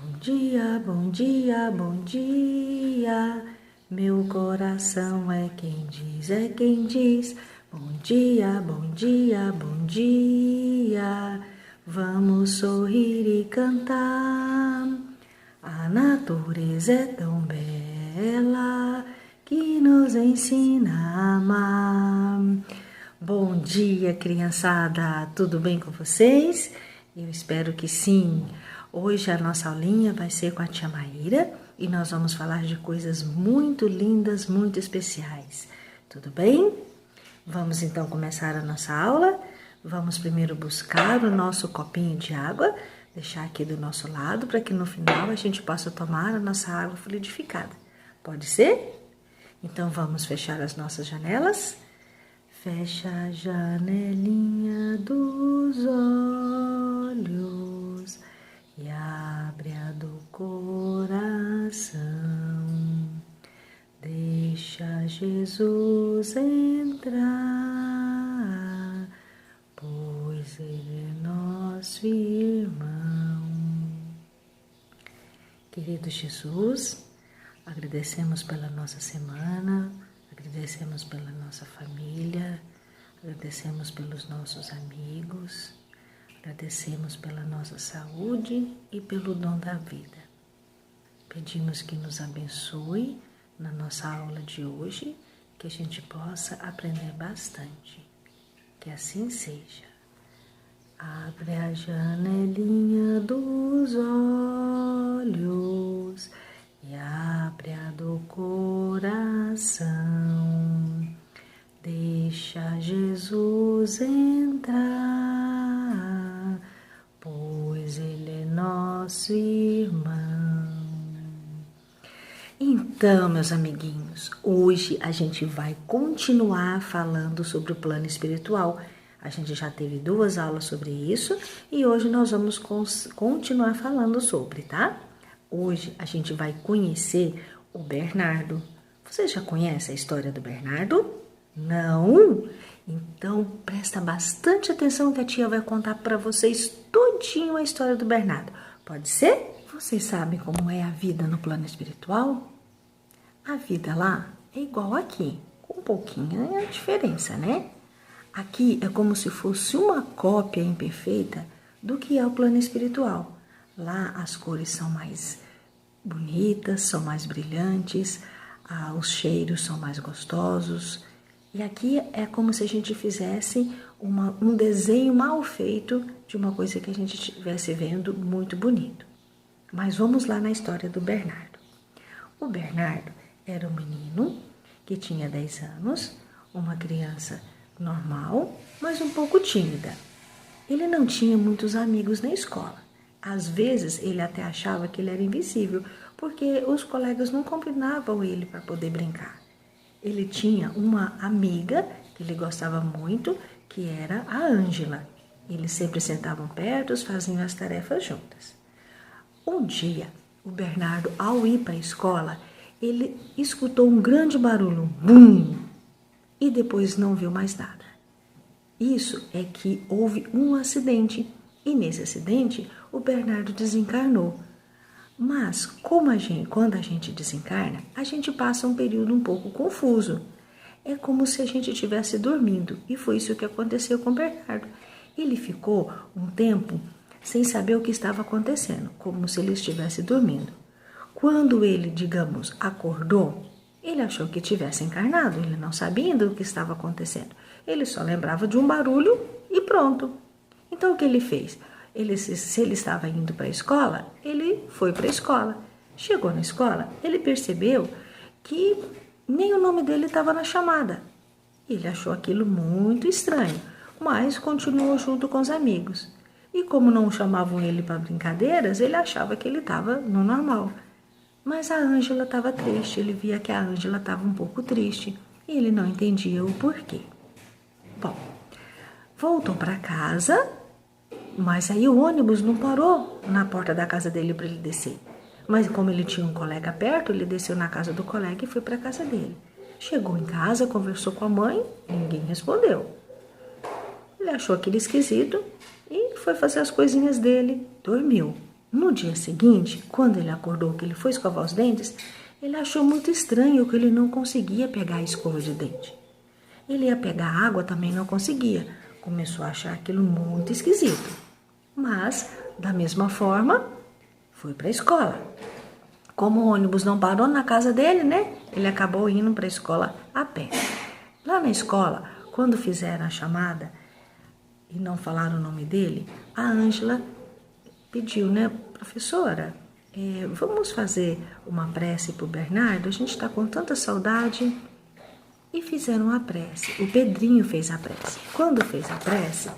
Bom dia, bom dia, bom dia. Meu coração é quem diz. Bom dia, bom dia, bom dia. Vamos sorrir e cantar. A natureza é tão bela que nos ensina a amar. Bom dia, criançada. Tudo bem com vocês? Eu espero que sim. Hoje a nossa aulinha vai ser com a tia Maíra e nós vamos falar de coisas muito lindas, muito especiais. Tudo bem? Vamos então começar a nossa aula. Vamos primeiro buscar o nosso copinho de água, deixar aqui do nosso lado para que no final a gente possa tomar a nossa água fluidificada. Pode ser? Então vamos fechar as nossas janelas. Fecha a janelinha dos olhos e abre a do coração. Deixa Jesus entrar, pois Ele é nosso irmão. Querido Jesus, agradecemos pela nossa semana, agradecemos pela nossa família, agradecemos pelos nossos amigos, agradecemos pela nossa saúde e pelo dom da vida. Pedimos que nos abençoe na nossa aula de hoje, que a gente possa aprender bastante. Que assim seja. Abre a janelinha dos olhos e abre a do coração. Deixa Jesus entrar, pois Ele é nosso irmão. Então, meus amiguinhos, hoje a gente vai continuar falando sobre o plano espiritual. A gente já teve 2 aulas sobre isso e hoje nós vamos continuar falando sobre, tá? Hoje a gente vai conhecer o Bernardo. Você já conhece a história do Bernardo? Não? Então presta bastante atenção que a tia vai contar para vocês todinho a história do Bernardo. Pode ser? Vocês sabem como é a vida no plano espiritual? A vida lá é igual aqui, com um pouquinho a diferença, né? Aqui é como se fosse uma cópia imperfeita do que é o plano espiritual. Lá as cores são mais bonitas, são mais brilhantes, os cheiros são mais gostosos. E aqui é como se a gente fizesse um desenho mal feito de uma coisa que a gente estivesse vendo muito bonito. Mas vamos lá na história do Bernardo. O Bernardo era um menino que tinha 10 anos, uma criança normal, mas um pouco tímida. Ele não tinha muitos amigos na escola. Às vezes ele até achava que ele era invisível, porque os colegas não combinavam ele para poder brincar. Ele tinha uma amiga que ele gostava muito, que era a Ângela. Eles sempre sentavam perto, faziam as tarefas juntas. Um dia, o Bernardo, ao ir para a escola, ele escutou um grande barulho, bum, e depois não viu mais nada. Isso é que houve um acidente, e nesse acidente o Bernardo desencarnou. Mas quando a gente desencarna, a gente passa um período um pouco confuso. É como se a gente estivesse dormindo, e foi isso que aconteceu com o Bernardo. Ele ficou um tempo sem saber o que estava acontecendo, como se ele estivesse dormindo. Quando ele, digamos, acordou, ele achou que tivesse encarnado, ele não sabia do que estava acontecendo. Ele só lembrava de um barulho e pronto. Então o que ele fez? Se ele estava indo para a escola, ele foi para a escola. Chegou na escola, ele percebeu que nem o nome dele estava na chamada. Ele achou aquilo muito estranho, mas continuou junto com os amigos. E como não chamavam ele para brincadeiras, ele achava que ele estava no normal. Mas a Ângela estava triste, ele via que a Ângela estava um pouco triste e ele não entendia o porquê. Bom, voltou para casa, mas aí o ônibus não parou na porta da casa dele para ele descer. Mas como ele tinha um colega perto, ele desceu na casa do colega e foi para a casa dele. Chegou em casa, conversou com a mãe, ninguém respondeu. Ele achou aquilo esquisito e foi fazer as coisinhas dele, dormiu. No dia seguinte, quando ele acordou que ele foi escovar os dentes, ele achou muito estranho que ele não conseguia pegar a escova de dente. Ele ia pegar água, também não conseguia. Começou a achar aquilo muito esquisito. Mas, da mesma forma, foi para a escola. Como o ônibus não parou na casa dele, né? Ele acabou indo para a escola a pé. Lá na escola, quando fizeram a chamada e não falaram o nome dele, a Ângela pediu, né? Professora, vamos fazer uma prece para o Bernardo? A gente está com tanta saudade. E fizeram a prece. O Pedrinho fez a prece. Quando fez a prece,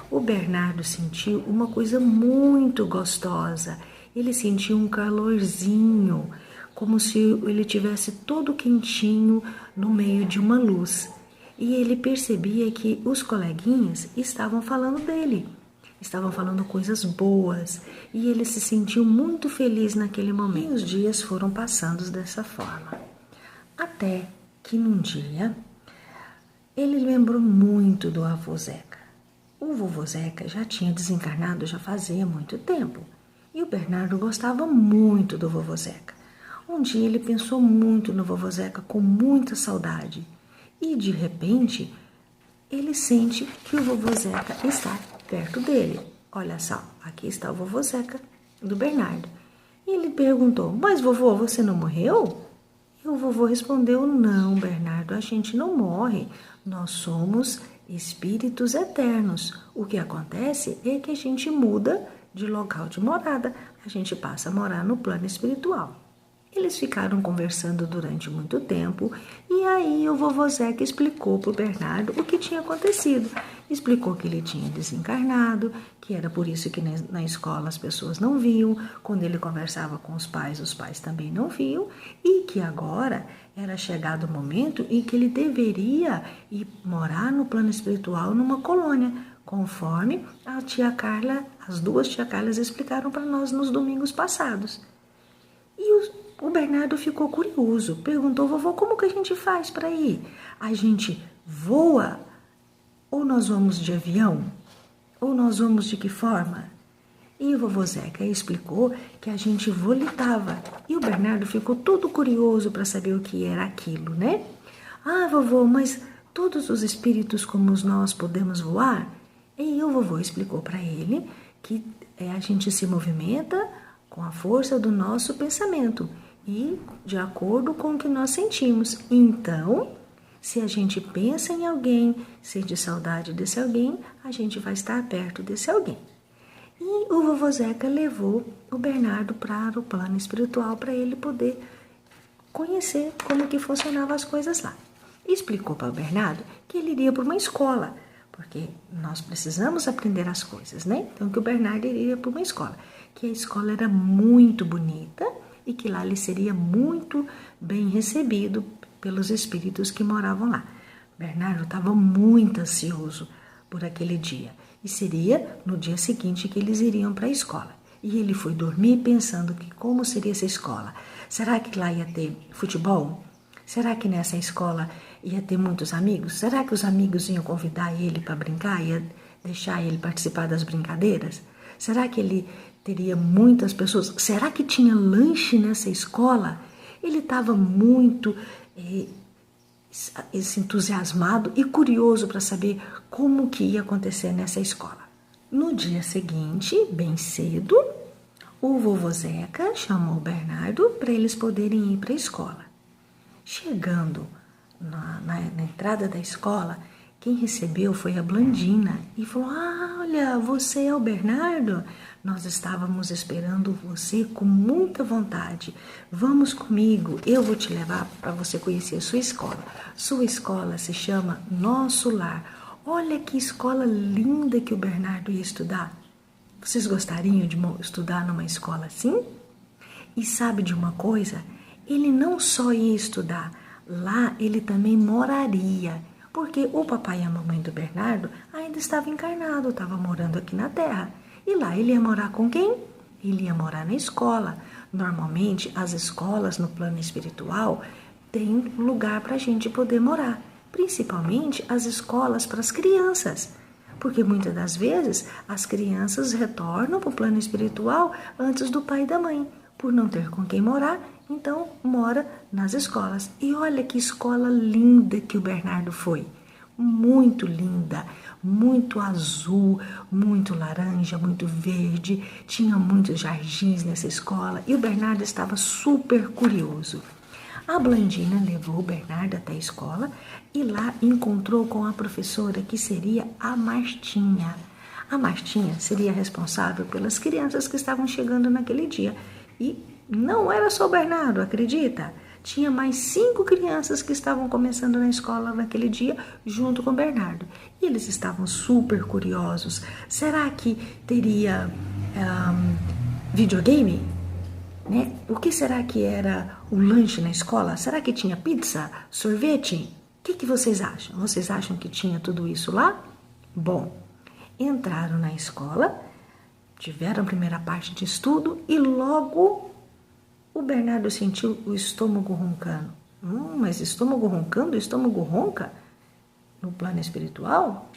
o Bernardo sentiu uma coisa muito gostosa. Ele sentiu um calorzinho, como se ele tivesse todo quentinho no meio de uma luz. E ele percebia que os coleguinhas estavam falando dele, estavam falando coisas boas, e ele se sentiu muito feliz naquele momento. E os dias foram passando dessa forma. Até que num dia ele lembrou muito do avô Zeca. O vovô Zeca já tinha desencarnado já fazia muito tempo e o Bernardo gostava muito do vovô Zeca. Um dia ele pensou muito no vovô Zeca com muita saudade e de repente ele sente que o vovô Zeca está perto dele. Olha só, aqui está o vovô Zeca do Bernardo. E ele perguntou: mas vovô, você não morreu? E o vovô respondeu: não, Bernardo, a gente não morre, nós somos espíritos eternos. O que acontece é que a gente muda de local de morada, a gente passa a morar no plano espiritual. Eles ficaram conversando durante muito tempo e aí o vovô Zeca explicou para o Bernardo o que tinha acontecido. Explicou que ele tinha desencarnado, que era por isso que na escola as pessoas não viam, quando ele conversava com os pais também não viam, e que agora era chegado o momento em que ele deveria ir morar no plano espiritual numa colônia, conforme a tia Carla, as duas tia Carlas explicaram para nós nos domingos passados. E o Bernardo ficou curioso, perguntou: vovô, como que a gente faz para ir? A gente voa? Ou nós vamos de avião? Ou nós vamos de que forma? E o vovô Zeca explicou que a gente volitava. E o Bernardo ficou todo curioso para saber o que era aquilo, né? Ah, vovô, mas todos os espíritos como nós podemos voar? E o vovô explicou para ele que a gente se movimenta com a força do nosso pensamento e de acordo com o que nós sentimos. Então, se a gente pensa em alguém, sente saudade desse alguém, a gente vai estar perto desse alguém. E o vovô Zeca levou o Bernardo para o plano espiritual para ele poder conhecer como que funcionavam as coisas lá. E explicou para o Bernardo que ele iria para uma escola, porque nós precisamos aprender as coisas, né? Então que o Bernardo iria para uma escola, que a escola era muito bonita e que lá ele seria muito bem recebido pelos espíritos que moravam lá. Bernardo estava muito ansioso por aquele dia e seria no dia seguinte que eles iriam para a escola. E ele foi dormir pensando que como seria essa escola. Será que lá ia ter futebol? Será que nessa escola ia ter muitos amigos? Será que os amigos iam convidar ele para brincar? Ia deixar ele participar das brincadeiras? Será que ele teria muitas pessoas? Será que tinha lanche nessa escola? Ele estava muito entusiasmado e curioso para saber como que ia acontecer nessa escola. No dia seguinte, bem cedo, o vovô Zeca chamou o Bernardo para eles poderem ir para a escola. Chegando na entrada da escola, quem recebeu foi a Blandina e falou: olha, você é o Bernardo? Nós estávamos esperando você com muita vontade. Vamos comigo, eu vou te levar para você conhecer a sua escola. Sua escola se chama Nosso Lar. Olha que escola linda que o Bernardo ia estudar. Vocês gostariam de estudar numa escola assim? E sabe de uma coisa? Ele não só ia estudar, lá ele também moraria. Porque o papai e a mamãe do Bernardo ainda estavam encarnados, estavam morando aqui na Terra. E lá ele ia morar com quem? Ele ia morar na escola. Normalmente, as escolas no plano espiritual têm lugar para a gente poder morar. Principalmente as escolas para as crianças. Porque muitas das vezes as crianças retornam para o plano espiritual antes do pai e da mãe, por não ter com quem morar, então mora nas escolas. E olha que escola linda que o Bernardo foi. Muito linda, muito azul, muito laranja, muito verde, tinha muitos jardins nessa escola e o Bernardo estava super curioso. A Blandina levou o Bernardo até a escola e lá encontrou com a professora, que seria a Martinha. A Martinha seria responsável pelas crianças que estavam chegando naquele dia. E não era só o Bernardo, acredita? Tinha mais 5 crianças que estavam começando na escola naquele dia, junto com o Bernardo. E eles estavam super curiosos. Será que teria videogame? Né? O que será que era o lanche na escola? Será que tinha pizza, sorvete? O que vocês acham? Vocês acham que tinha tudo isso lá? Bom, entraram na escola, tiveram a primeira parte de estudo e logo o Bernardo sentiu o estômago roncando. Mas estômago roncando? Estômago ronca? No plano espiritual?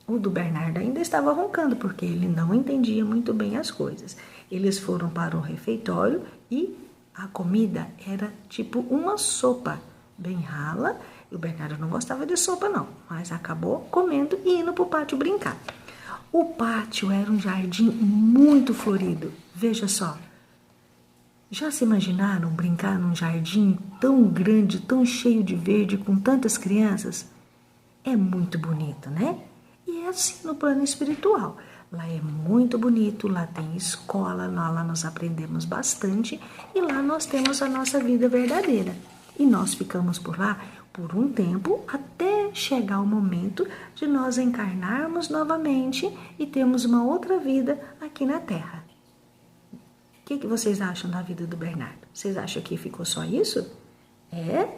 O do Bernardo ainda estava roncando, porque ele não entendia muito bem as coisas. Eles foram para o refeitório e a comida era tipo uma sopa, bem rala. E o Bernardo não gostava de sopa não, mas acabou comendo e indo para o pátio brincar. O pátio era um jardim muito florido, veja só. Já se imaginaram brincar num jardim tão grande, tão cheio de verde, com tantas crianças? É muito bonito, né? E é assim no plano espiritual. Lá é muito bonito, lá tem escola, lá nós aprendemos bastante e lá nós temos a nossa vida verdadeira. E nós ficamos por lá por um tempo até chegar o momento de nós encarnarmos novamente e termos uma outra vida aqui na Terra. O que vocês acham da vida do Bernardo? Vocês acham que ficou só isso? É?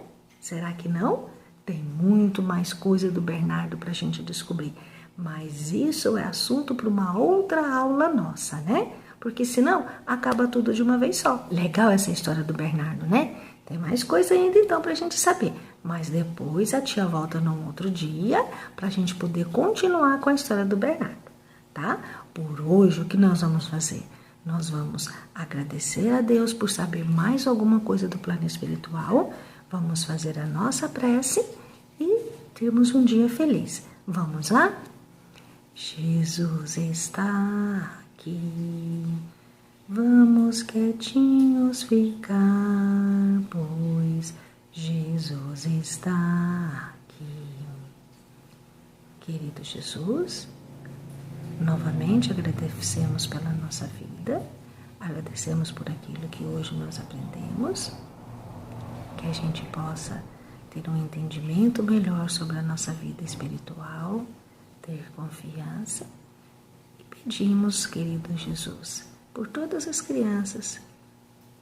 Será que não? Tem muito mais coisa do Bernardo para a gente descobrir. Mas isso é assunto para uma outra aula nossa, né? Porque senão acaba tudo de uma vez só. Legal essa história do Bernardo, né? Tem mais coisa ainda então para a gente saber. Mas depois a tia volta num outro dia para a gente poder continuar com a história do Bernardo, tá? Por hoje o que nós vamos fazer? Nós vamos agradecer a Deus por saber mais alguma coisa do plano espiritual. Vamos fazer a nossa prece e termos um dia feliz. Vamos lá? Jesus está aqui, vamos quietinhos ficar, pois Jesus está aqui. Querido Jesus, novamente agradecemos pela nossa vida, agradecemos por aquilo que hoje nós aprendemos, que a gente possa ter um entendimento melhor sobre a nossa vida espiritual, ter confiança e pedimos, querido Jesus, por todas as crianças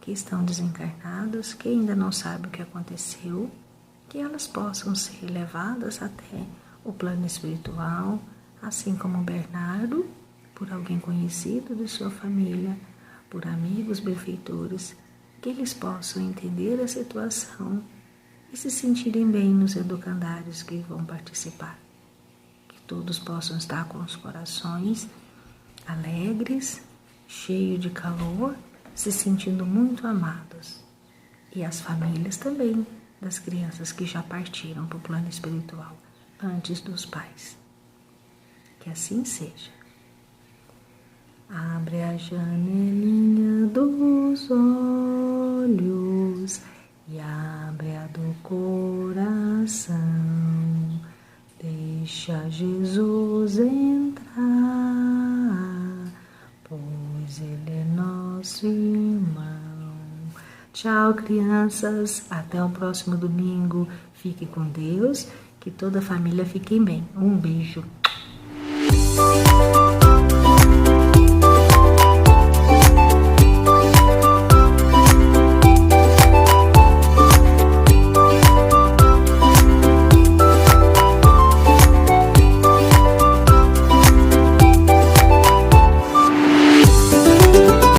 que estão desencarnadas, que ainda não sabem o que aconteceu, que elas possam ser levadas até o plano espiritual, assim como o Bernardo, por alguém conhecido de sua família, por amigos benfeitores, que eles possam entender a situação e se sentirem bem nos educandários que vão participar. Todos possam estar com os corações alegres, cheios de calor, se sentindo muito amados. E as famílias também das crianças que já partiram para o plano espiritual antes dos pais. Que assim seja. Abre a janelinha dos olhos e abre a do coração. Deixa Jesus entrar, pois Ele é nosso irmão. Tchau, crianças. Até o próximo domingo. Fique com Deus. Que toda a família fique bem. Um beijo.